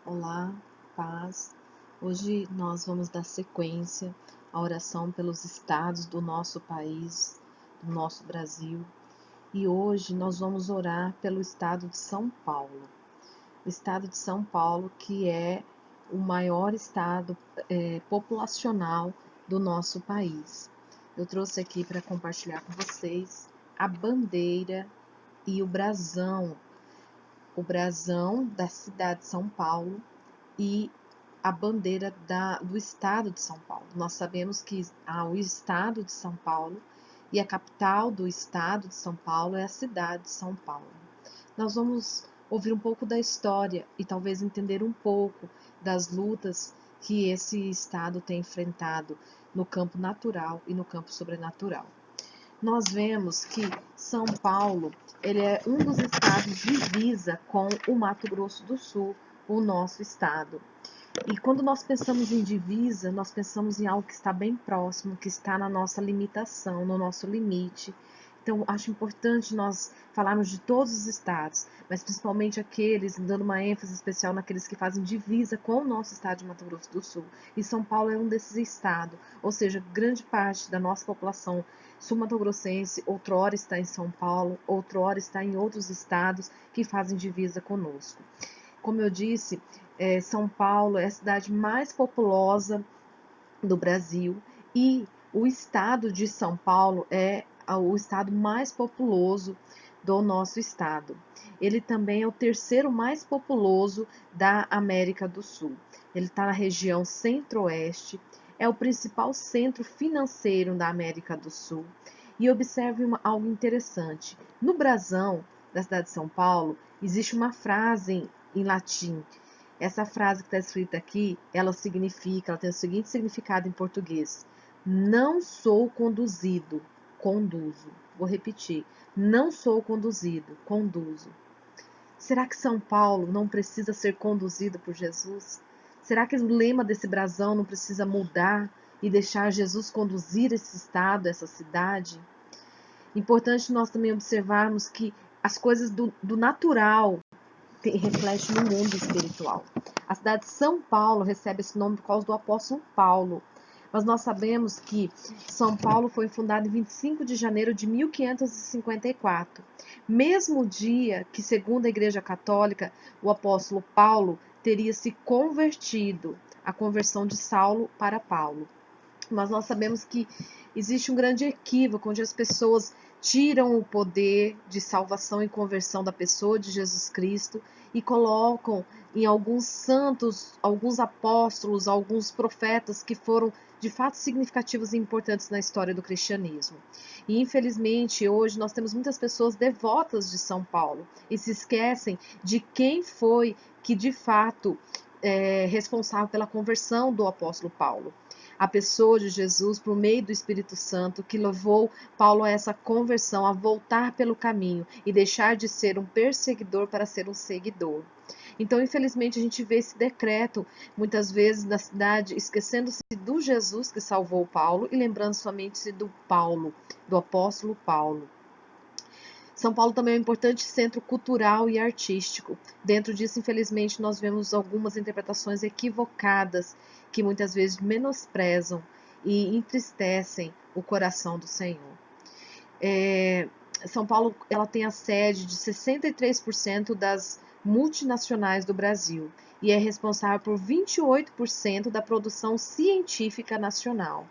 Olá, paz. Hoje nós vamos dar sequência à oração pelos estados do nosso país, do nosso Brasil. E hoje nós vamos orar pelo estado de São Paulo. O estado de São Paulo, que é o maior estado populacional do nosso país. Eu trouxe aqui para compartilhar com vocês a bandeira e o brasão da cidade de São Paulo e a bandeira do estado de São Paulo. Nós sabemos que há o estado de São Paulo e a capital do estado de São Paulo é a cidade de São Paulo. Nós vamos ouvir um pouco da história e talvez entender um pouco das lutas que esse estado tem enfrentado no campo natural e no campo sobrenatural. Nós vemos que São Paulo ele é um dos estados divisa com o Mato Grosso do Sul, o nosso estado. E quando nós pensamos em divisa, nós pensamos em algo que está bem próximo, que está na nossa limitação, no nosso limite. Então, acho importante nós falarmos de todos os estados, mas principalmente aqueles, dando uma ênfase especial naqueles que fazem divisa com o nosso estado de Mato Grosso do Sul. E São Paulo é um desses estados, ou seja, grande parte da nossa população sul-mato-grossense outrora está em São Paulo, outrora está em outros estados que fazem divisa conosco. Como eu disse, São Paulo é a cidade mais populosa do Brasil e o estado de São Paulo é o estado mais populoso do nosso estado. Ele também é o terceiro mais populoso da América do Sul. Ele está na região centro-oeste, é o principal centro financeiro da América do Sul. E observe algo interessante. No brasão da cidade de São Paulo, existe uma frase em latim. Essa frase que está escrita aqui, ela tem o seguinte significado em português: não sou conduzido, conduzo. Vou repetir: não sou conduzido, conduzo. Será que São Paulo não precisa ser conduzido por Jesus? Será que o lema desse brasão não precisa mudar e deixar Jesus conduzir esse estado, essa cidade? Importante nós também observarmos que as coisas do natural reflete no mundo espiritual. A cidade de São Paulo recebe esse nome por causa do apóstolo Paulo. Mas nós sabemos que São Paulo foi fundada em 25 de janeiro de 1554. Mesmo dia que, segundo a Igreja Católica, o apóstolo Paulo teria se convertido, a conversão de Saulo para Paulo. Mas nós sabemos que existe um grande equívoco onde as pessoas tiram o poder de salvação e conversão da pessoa de Jesus Cristo e colocam em alguns santos, alguns apóstolos, alguns profetas que foram de fato significativos e importantes na história do cristianismo. E infelizmente hoje nós temos muitas pessoas devotas de São Paulo e se esquecem de quem foi que de fato é responsável pela conversão do apóstolo Paulo. A pessoa de Jesus, por meio do Espírito Santo, que levou Paulo a essa conversão, a voltar pelo caminho e deixar de ser um perseguidor para ser um seguidor. Então, infelizmente, a gente vê esse decreto, muitas vezes, na cidade, esquecendo-se do Jesus que salvou Paulo e lembrando somente do Paulo, do apóstolo Paulo. São Paulo também é um importante centro cultural e artístico. Dentro disso, infelizmente, nós vemos algumas interpretações equivocadas que muitas vezes menosprezam e entristecem o coração do Senhor. São Paulo ela tem a sede de 63% das multinacionais do Brasil e é responsável por 28% da produção científica nacional.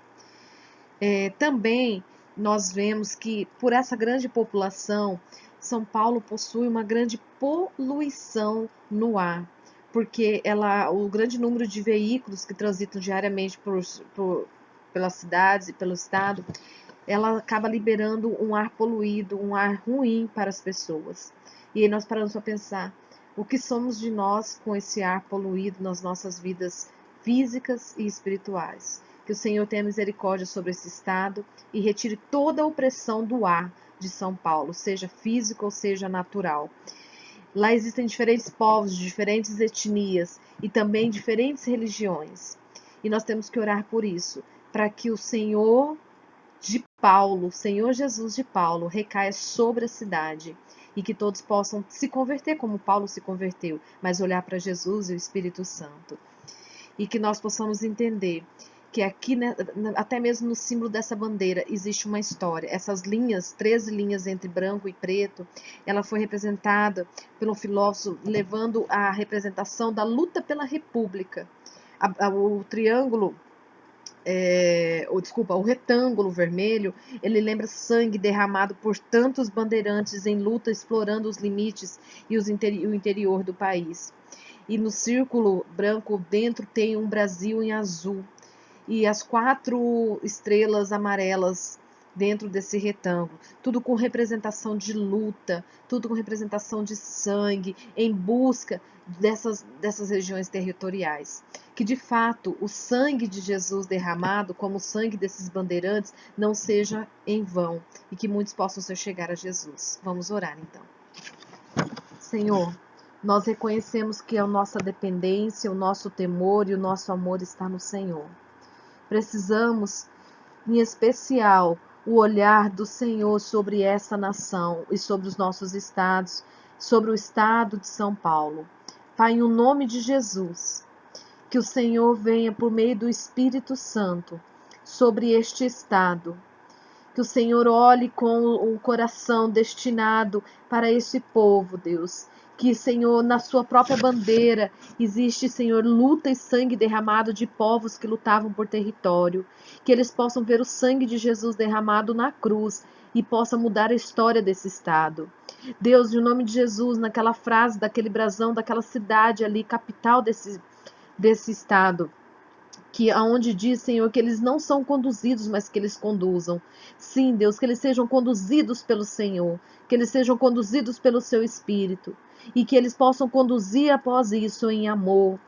Também nós vemos que, por essa grande população, São Paulo possui uma grande poluição no ar, porque o grande número de veículos que transitam diariamente pelas cidades e pelo estado, ela acaba liberando um ar poluído, um ar ruim para as pessoas. E aí nós paramos para pensar, o que somos de nós com esse ar poluído nas nossas vidas físicas e espirituais? Que o Senhor tenha misericórdia sobre esse estado e retire toda a opressão do ar de São Paulo, seja físico ou seja natural. Lá existem diferentes povos, diferentes etnias e também diferentes religiões. E nós temos que orar por isso, para que o Senhor de Paulo, Senhor Jesus de Paulo, recaia sobre a cidade e que todos possam se converter como Paulo se converteu, mas olhar para Jesus e o Espírito Santo. E que nós possamos entender que aqui, né, até mesmo no símbolo dessa bandeira, existe uma história. Essas linhas, 13 linhas entre branco e preto, ela foi representada pelo filósofo levando a representação da luta pela república. O triângulo, o retângulo vermelho, ele lembra sangue derramado por tantos bandeirantes em luta, explorando os limites e o interior do país. E no círculo branco dentro tem um Brasil em azul. E as 4 estrelas amarelas dentro desse retângulo. Tudo com representação de luta, tudo com representação de sangue, em busca dessas regiões territoriais. Que de fato o sangue de Jesus derramado, como o sangue desses bandeirantes, não seja em vão e que muitos possam chegar a Jesus. Vamos orar então. Senhor, nós reconhecemos que a nossa dependência, o nosso temor e o nosso amor está no Senhor. Precisamos, em especial, o olhar do Senhor sobre essa nação e sobre os nossos estados, sobre o estado de São Paulo. Pai, em nome de Jesus, que o Senhor venha por meio do Espírito Santo sobre este estado. Que o Senhor olhe com o coração destinado para esse povo, Deus. Que, Senhor, na sua própria bandeira existe, Senhor, luta e sangue derramado de povos que lutavam por território. Que eles possam ver o sangue de Jesus derramado na cruz e possa mudar a história desse estado. Deus, em nome de Jesus, naquela frase daquele brasão, daquela cidade ali, capital desse estado, que aonde diz, Senhor, que eles não são conduzidos, mas que eles conduzam. Sim, Deus, que eles sejam conduzidos pelo Senhor, que eles sejam conduzidos pelo seu Espírito e que eles possam conduzir após isso em amor.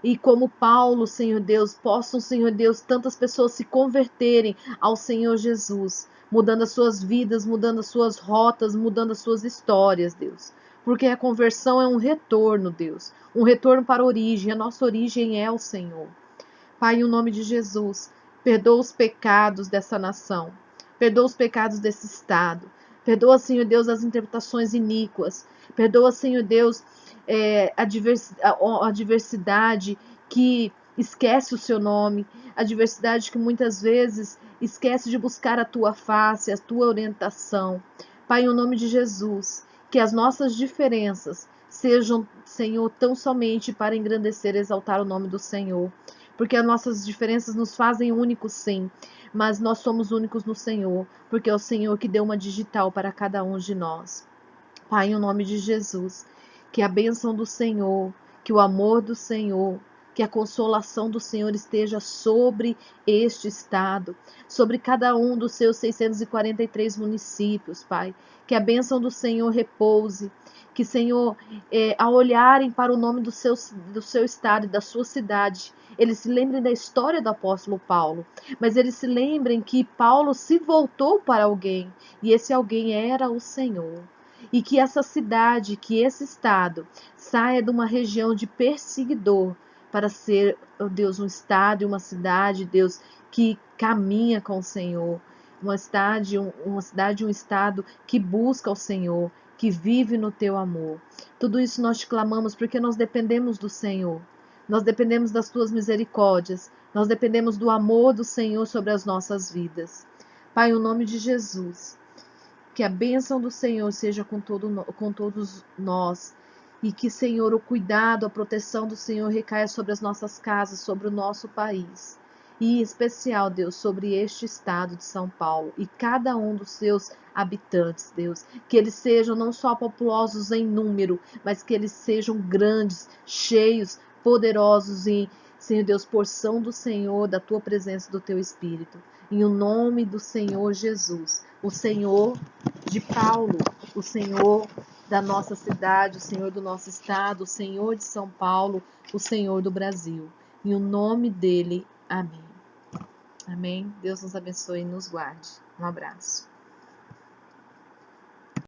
E como Paulo, Senhor Deus, possam, Senhor Deus, tantas pessoas se converterem ao Senhor Jesus, mudando as suas vidas, mudando as suas rotas, mudando as suas histórias, Deus. Porque a conversão é um retorno, Deus, um retorno para a origem. A nossa origem é o Senhor. Pai, em nome de Jesus, perdoa os pecados dessa nação, perdoa os pecados desse estado, perdoa, Senhor Deus, as interpretações iníquas, perdoa, Senhor Deus, a diversidade que esquece o seu nome, a diversidade que muitas vezes esquece de buscar a tua face, a tua orientação. Pai, em nome de Jesus, que as nossas diferenças sejam, Senhor, tão somente para engrandecer e exaltar o nome do Senhor. Porque as nossas diferenças nos fazem únicos, sim, mas nós somos únicos no Senhor, porque é o Senhor que deu uma digital para cada um de nós. Pai, em nome de Jesus, que a bênção do Senhor, que o amor do Senhor, que a consolação do Senhor esteja sobre este estado, sobre cada um dos seus 643 municípios, Pai. Que a bênção do Senhor repouse, que, Senhor, ao olharem para o nome do seu estado e da sua cidade, eles se lembrem da história do apóstolo Paulo, mas eles se lembrem que Paulo se voltou para alguém, e esse alguém era o Senhor. E que essa cidade, que esse estado, saia de uma região de perseguidor para ser, oh Deus, um estado e uma cidade, Deus, que caminha com o Senhor. Uma cidade, um estado que busca o Senhor, que vive no teu amor. Tudo isso nós te clamamos porque nós dependemos do Senhor. Nós dependemos das tuas misericórdias. Nós dependemos do amor do Senhor sobre as nossas vidas. Pai, em nome de Jesus, que a bênção do Senhor seja com todos nós. E que, Senhor, o cuidado, a proteção do Senhor recaia sobre as nossas casas, sobre o nosso país. E, em especial, Deus, sobre este estado de São Paulo e cada um dos seus habitantes, Deus. Que eles sejam não só populosos em número, mas que eles sejam grandes, cheios, poderosos em, Senhor Deus, porção do Senhor, da tua presença, do teu Espírito. Em o nome do Senhor Jesus, o Senhor de Paulo, o Senhor da nossa cidade, o Senhor do nosso estado, o Senhor de São Paulo, o Senhor do Brasil. Em o nome dele, amém. Amém. Deus nos abençoe e nos guarde. Um abraço.